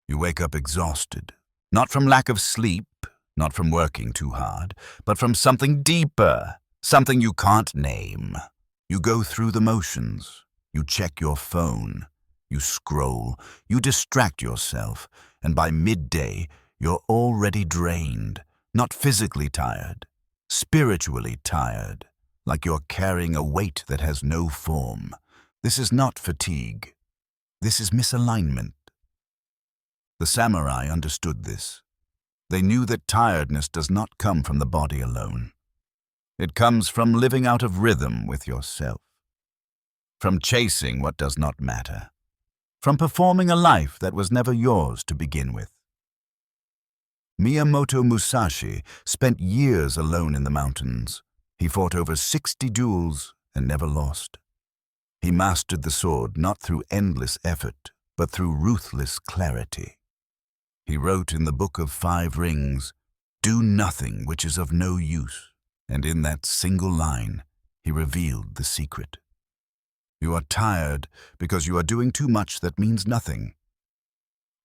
You wake up exhausted, not from lack of sleep, not from working too hard, but from something deeper, something you can't name. You go through the motions. You check your phone. You scroll. You distract yourself. And by midday, you're already drained, not physically tired, spiritually tired, like you're carrying a weight that has no form. This is not fatigue. This is misalignment. The samurai understood this. They knew that tiredness does not come from the body alone. It comes from living out of rhythm with yourself, from chasing what does not matter, from performing a life that was never yours to begin with. Miyamoto Musashi spent years alone in the mountains. He fought over 60 duels and never lost. He mastered the sword not through endless effort, but through ruthless clarity. He wrote in the Book of 5 Rings, "Do nothing which is of no use," and in that single line, he revealed the secret. You are tired because you are doing too much that means nothing.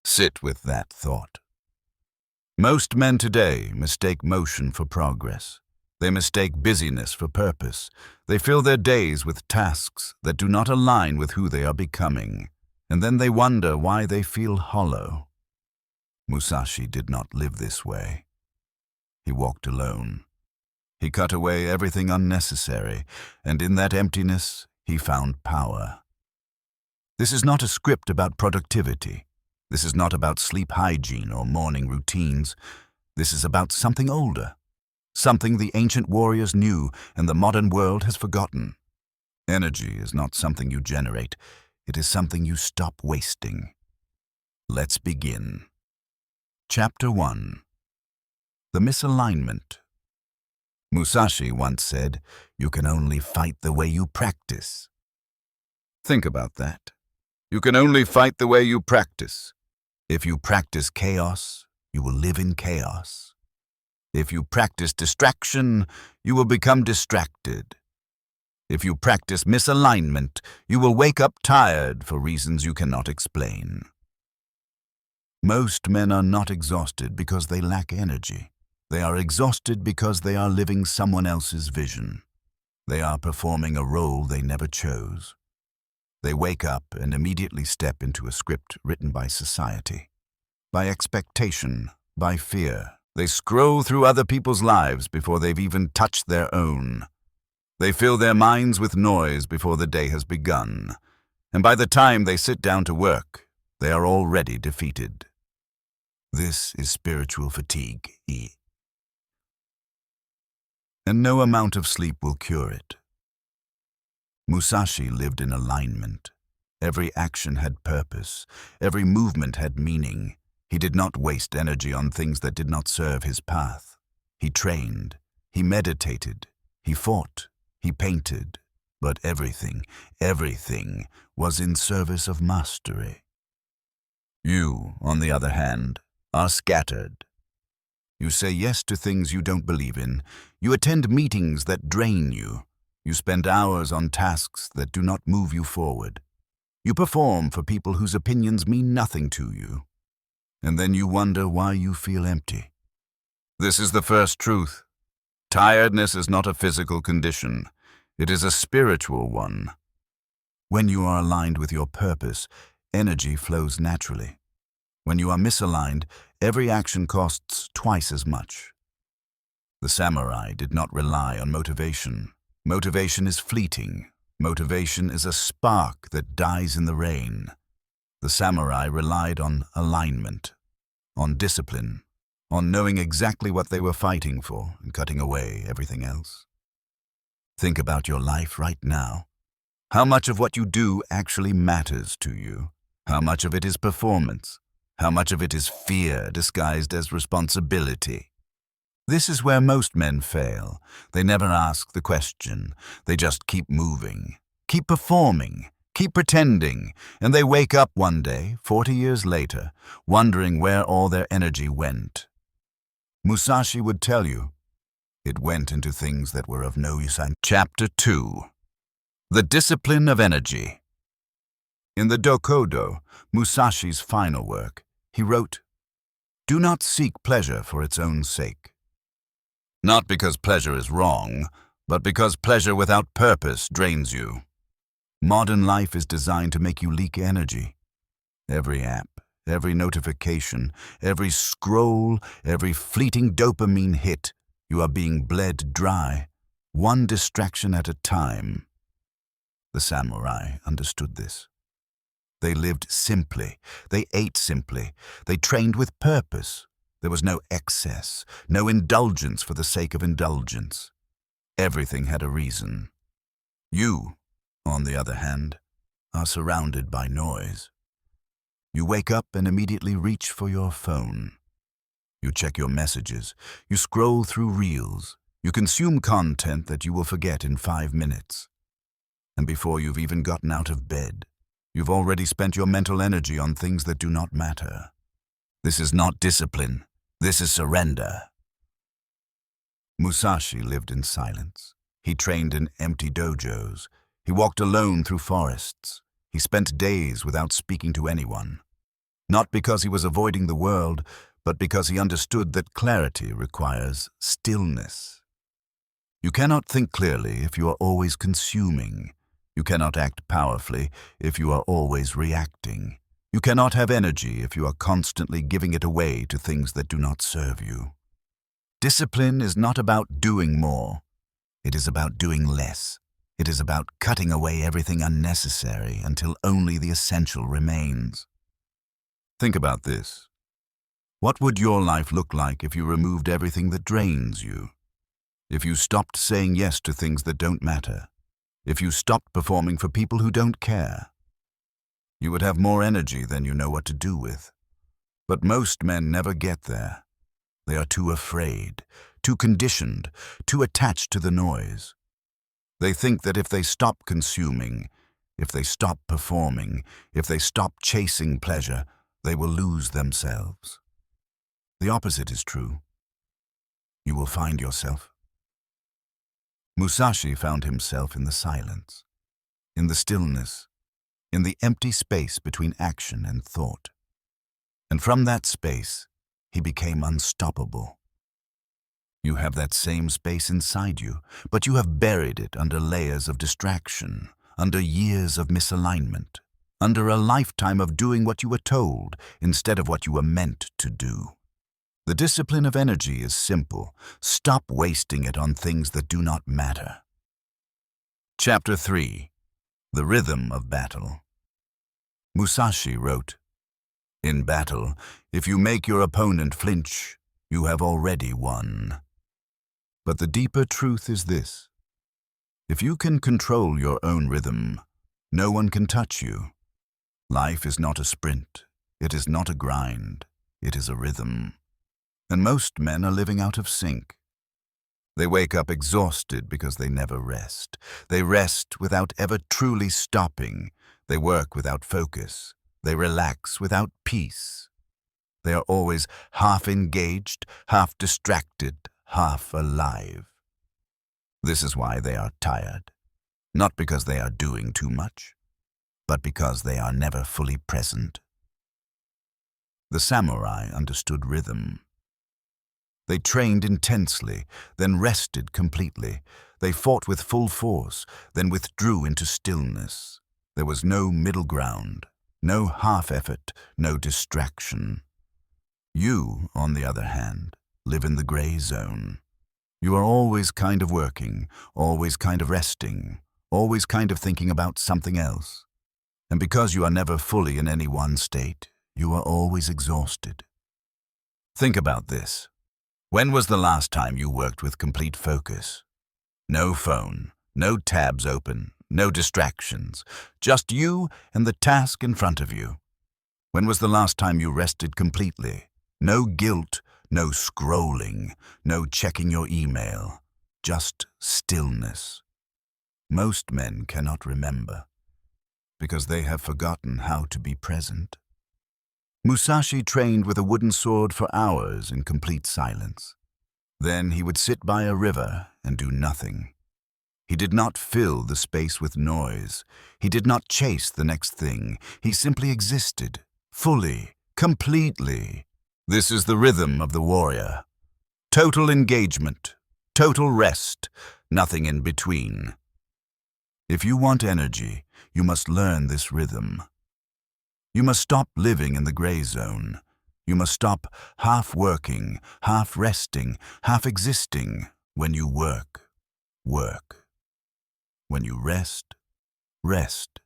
Sit with that thought. Most men today mistake motion for progress. They mistake busyness for purpose. They fill their days with tasks that do not align with who they are becoming, and then they wonder why they feel hollow. Musashi did not live this way. He walked alone. He cut away everything unnecessary, and in that emptiness, he found power. This is not a script about productivity. This is not about sleep hygiene or morning routines. This is about something older, something the ancient warriors knew and the modern world has forgotten. Energy is not something you generate. It is something you stop wasting. Let's begin. Chapter 1. The Misalignment. Musashi once said, "You can only fight the way you practice." Think about that. You can only fight the way you practice. If you practice chaos, you will live in chaos. If you practice distraction, you will become distracted. If you practice misalignment, you will wake up tired for reasons you cannot explain. Most men are not exhausted because they lack energy. They are exhausted because they are living someone else's vision. They are performing a role they never chose. They wake up and immediately step into a script written by society, by expectation, by fear. They scroll through other people's lives before they've even touched their own. They fill their minds with noise before the day has begun. And by the time they sit down to work, they are already defeated. This is spiritual fatigue. And no amount of sleep will cure it. Musashi lived in alignment. Every action had purpose. Every movement had meaning. He did not waste energy on things that did not serve his path. He trained. He meditated. He fought. He painted. But everything was in service of mastery. You, on the other hand, are scattered. You say yes to things you don't believe in. You attend meetings that drain you. You spend hours on tasks that do not move you forward. You perform for people whose opinions mean nothing to you. And then you wonder why you feel empty. This is the first truth. Tiredness is not a physical condition. It is a spiritual one. When you are aligned with your purpose, energy flows naturally. When you are misaligned, every action costs twice as much. The samurai did not rely on motivation. Motivation is fleeting. Motivation is a spark that dies in the rain. The samurai relied on alignment, on discipline, on knowing exactly what they were fighting for and cutting away everything else. Think about your life right now. How much of what you do actually matters to you? How much of it is performance? How much of it is fear disguised as responsibility? This is where most men fail. They never ask the question. They just keep moving, keep performing, keep pretending, and they wake up one day, 40 years later, wondering where all their energy went. Musashi would tell you, it went into things that were of no use. Chapter 2. The Discipline of Energy. In the Dokodo, Musashi's final work, He wrote, "Do not seek pleasure for its own sake." Not because pleasure is wrong, but because pleasure without purpose drains you. Modern life is designed to make you leak energy. Every app, every notification, every scroll, every fleeting dopamine hit, you are being bled dry, one distraction at a time. The samurai understood this. They lived simply, they ate simply, they trained with purpose. There was no excess, no indulgence for the sake of indulgence. Everything had a reason. You, on the other hand, are surrounded by noise. You wake up and immediately reach for your phone. You check your messages, you scroll through reels, you consume content that you will forget in 5 minutes. And before you've even gotten out of bed, you've already spent your mental energy on things that do not matter. This is not discipline, this is surrender. Musashi lived in silence. He trained in empty dojos. He walked alone through forests. He spent days without speaking to anyone. Not because he was avoiding the world, but because he understood that clarity requires stillness. You cannot think clearly if you are always consuming. You cannot act powerfully if you are always reacting. You cannot have energy if you are constantly giving it away to things that do not serve you. Discipline is not about doing more. It is about doing less. It is about cutting away everything unnecessary until only the essential remains. Think about this. What would your life look like if you removed everything that drains you? If you stopped saying yes to things that don't matter? If you stopped performing for people who don't care? You would have more energy than you know what to do with. But most men never get there. They are too afraid, too conditioned, too attached to the noise. They think that if they stop consuming, if they stop performing, if they stop chasing pleasure, they will lose themselves. The opposite is true. You will find yourself. Musashi found himself in the silence, in the stillness, in the empty space between action and thought. And from that space, he became unstoppable. You have that same space inside you, but you have buried it under layers of distraction, under years of misalignment, under a lifetime of doing what you were told instead of what you were meant to do. The discipline of energy is simple. Stop wasting it on things that do not matter. Chapter 3. The Rhythm of Battle. Musashi wrote, "In battle, if you make your opponent flinch, you have already won." But the deeper truth is this. If you can control your own rhythm, no one can touch you. Life is not a sprint. It is not a grind. It is a rhythm. And most men are living out of sync. They wake up exhausted because they never rest. They rest without ever truly stopping. They work without focus. They relax without peace. They are always half engaged, half distracted, half alive. This is why they are tired. Not because they are doing too much, but because they are never fully present. The samurai understood rhythm. They trained intensely, then rested completely. They fought with full force, then withdrew into stillness. There was no middle ground, no half effort, no distraction. You, on the other hand, live in the gray zone. You are always kind of working, always kind of resting, always kind of thinking about something else. And because you are never fully in any one state, you are always exhausted. Think about this. When was the last time you worked with complete focus? No phone, no tabs open, no distractions, just you and the task in front of you. When was the last time you rested completely? No guilt, no scrolling, no checking your email, just stillness. Most men cannot remember, because they have forgotten how to be present. Musashi trained with a wooden sword for hours in complete silence. Then he would sit by a river and do nothing. He did not fill the space with noise. He did not chase the next thing. He simply existed, fully, completely. This is the rhythm of the warrior. Total engagement, total rest, nothing in between. If you want energy, you must learn this rhythm. You must stop living in the gray zone. You must stop half working, half resting, half existing. When you work, work. When you rest, rest.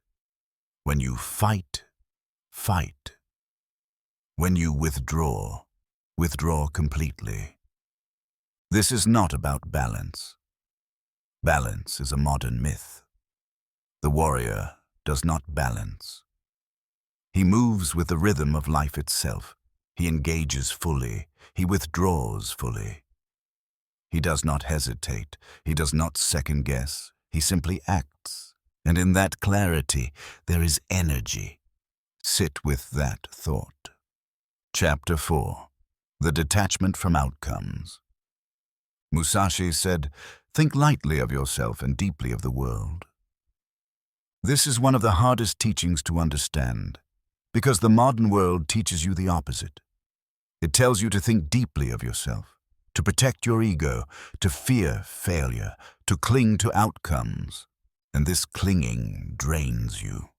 When you fight, fight. When you withdraw, withdraw completely. This is not about balance. Balance is a modern myth. The warrior does not balance. He moves with the rhythm of life itself. He engages fully. He withdraws fully. He does not hesitate. He does not second guess. He simply acts. And in that clarity, there is energy. Sit with that thought. Chapter 4. The Detachment from Outcomes. Musashi said, "Think lightly of yourself and deeply of the world." This is one of the hardest teachings to understand, because the modern world teaches you the opposite. It tells you to think deeply of yourself, to protect your ego, to fear failure, to cling to outcomes, and this clinging drains you.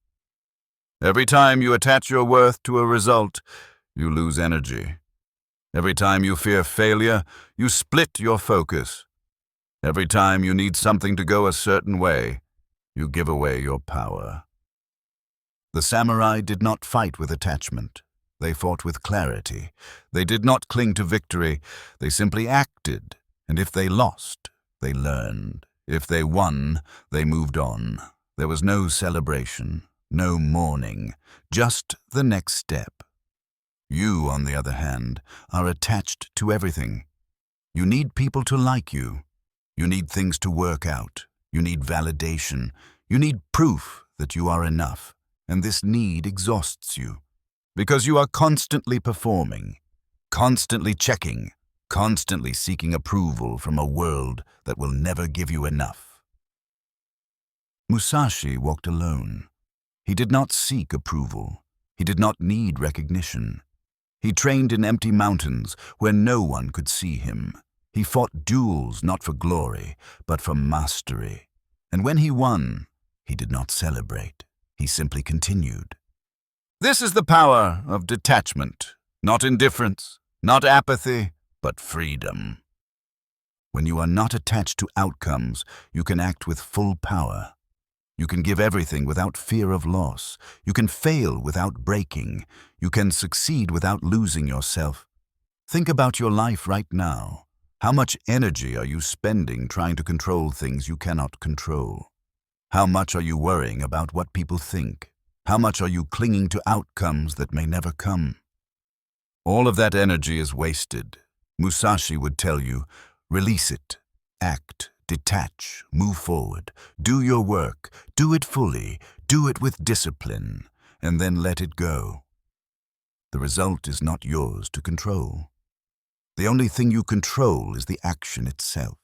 Every time you attach your worth to a result, you lose energy. Every time you fear failure, you split your focus. Every time you need something to go a certain way, you give away your power. The samurai did not fight with attachment. They fought with clarity. They did not cling to victory. They simply acted, and if they lost, they learned. If they won, they moved on. There was no celebration, no mourning, just the next step. You, on the other hand, are attached to everything. You need people to like you. You need things to work out. You need validation. You need proof that you are enough. And this need exhausts you, because you are constantly performing, constantly checking, constantly seeking approval from a world that will never give you enough. Musashi walked alone. He did not seek approval. He did not need recognition. He trained in empty mountains where no one could see him. He fought duels not for glory, but for mastery. And when he won, he did not celebrate. He simply continued. This is the power of detachment, not indifference, not apathy, but freedom. When you are not attached to outcomes, you can act with full power. You can give everything without fear of loss. You can fail without breaking. You can succeed without losing yourself. Think about your life right now. How much energy are you spending trying to control things you cannot control? How much are you worrying about what people think? How much are you clinging to outcomes that may never come? All of that energy is wasted. Musashi would tell you, release it, act, detach, move forward, do your work, do it fully, do it with discipline, and then let it go. The result is not yours to control. The only thing you control is the action itself.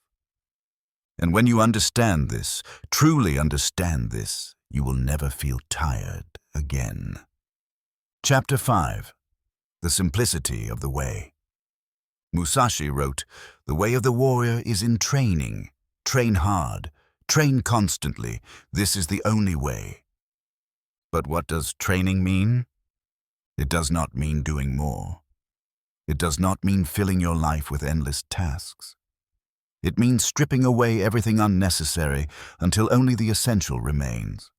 And when you understand this, truly understand this, you will never feel tired again. Chapter 5. The Simplicity of the Way. Musashi wrote, "The way of the warrior is in training. Train hard. Train constantly. This is the only way." But what does training mean? It does not mean doing more. It does not mean filling your life with endless tasks. It means stripping away everything unnecessary until only the essential remains.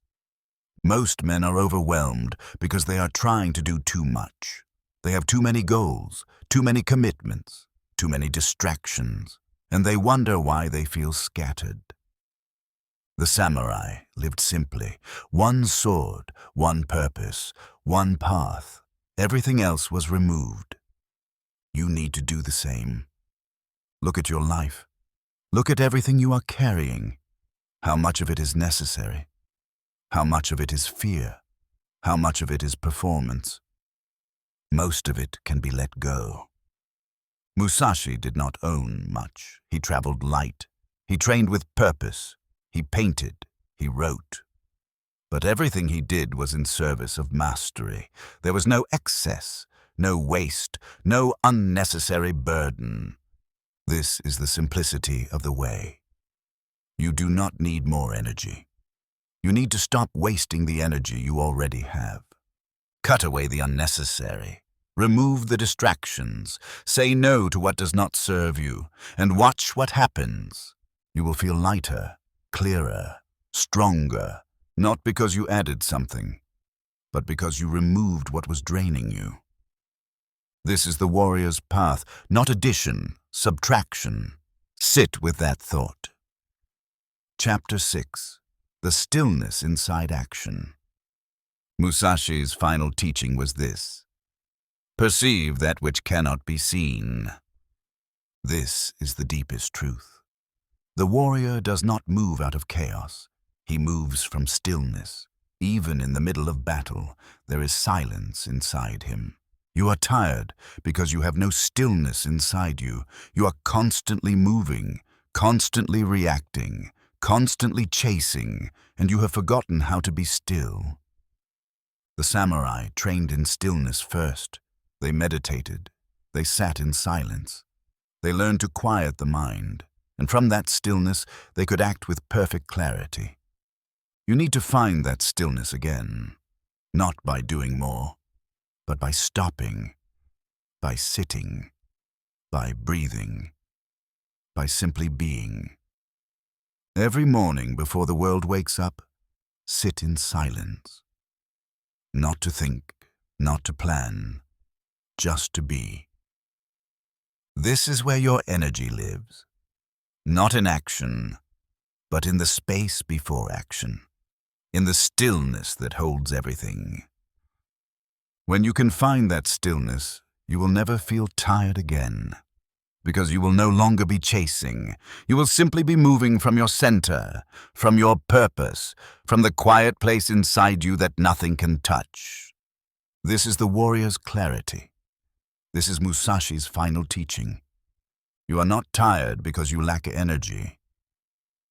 Most men are overwhelmed because they are trying to do too much. They have too many goals, too many commitments, too many distractions, and they wonder why they feel scattered. The samurai lived simply. One sword, one purpose, one path. Everything else was removed. You need to do the same. Look at your life. Look at everything you are carrying. How much of it is necessary? How much of it is fear? How much of it is performance? Most of it can be let go. Musashi did not own much. He traveled light. He trained with purpose. He painted. He wrote. But everything he did was in service of mastery. There was no excess, no waste, no unnecessary burden. This is the simplicity of the way. You do not need more energy. You need to stop wasting the energy you already have. Cut away the unnecessary. Remove the distractions. Say no to what does not serve you, and watch what happens. You will feel lighter, clearer, stronger, not because you added something, but because you removed what was draining you. This is the warrior's path, not addition, subtraction. Sit with that thought. Chapter 6. The Stillness Inside Action. Musashi's final teaching was this: perceive that which cannot be seen. This is the deepest truth. The warrior does not move out of chaos. He moves from stillness. Even in the middle of battle, there is silence inside him. You are tired because you have no stillness inside you. You are constantly moving, constantly reacting, constantly chasing, and you have forgotten how to be still. The samurai trained in stillness first. They meditated. They sat in silence. They learned to quiet the mind, and from that stillness they could act with perfect clarity. You need to find that stillness again, not by doing more, but by stopping, by sitting, by breathing, by simply being. Every morning before the world wakes up, sit in silence. Not to think, not to plan, just to be. This is where your energy lives, not in action, but in the space before action, in the stillness that holds everything. When you can find that stillness, you will never feel tired again, because you will no longer be chasing. You will simply be moving from your center, from your purpose, from the quiet place inside you that nothing can touch. This is the warrior's clarity. This is Musashi's final teaching. You are not tired because you lack energy.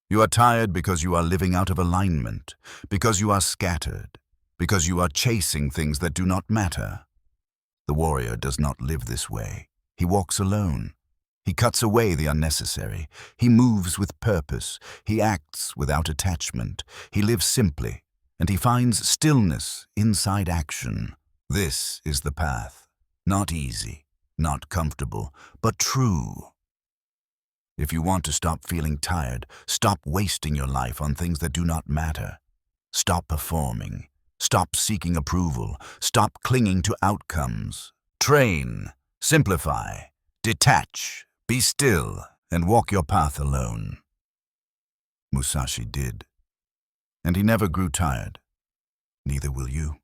You are tired because you are living out of alignment, because you are scattered, because you are chasing things that do not matter. The warrior does not live this way. He walks alone. He cuts away the unnecessary. He moves with purpose. He acts without attachment. He lives simply, and he finds stillness inside action. This is the path. Not easy, not comfortable, but true. If you want to stop feeling tired, stop wasting your life on things that do not matter. Stop performing. Stop seeking approval. Stop clinging to outcomes. Train, simplify, detach, be still, and walk your path alone. Musashi did. And he never grew tired. Neither will you.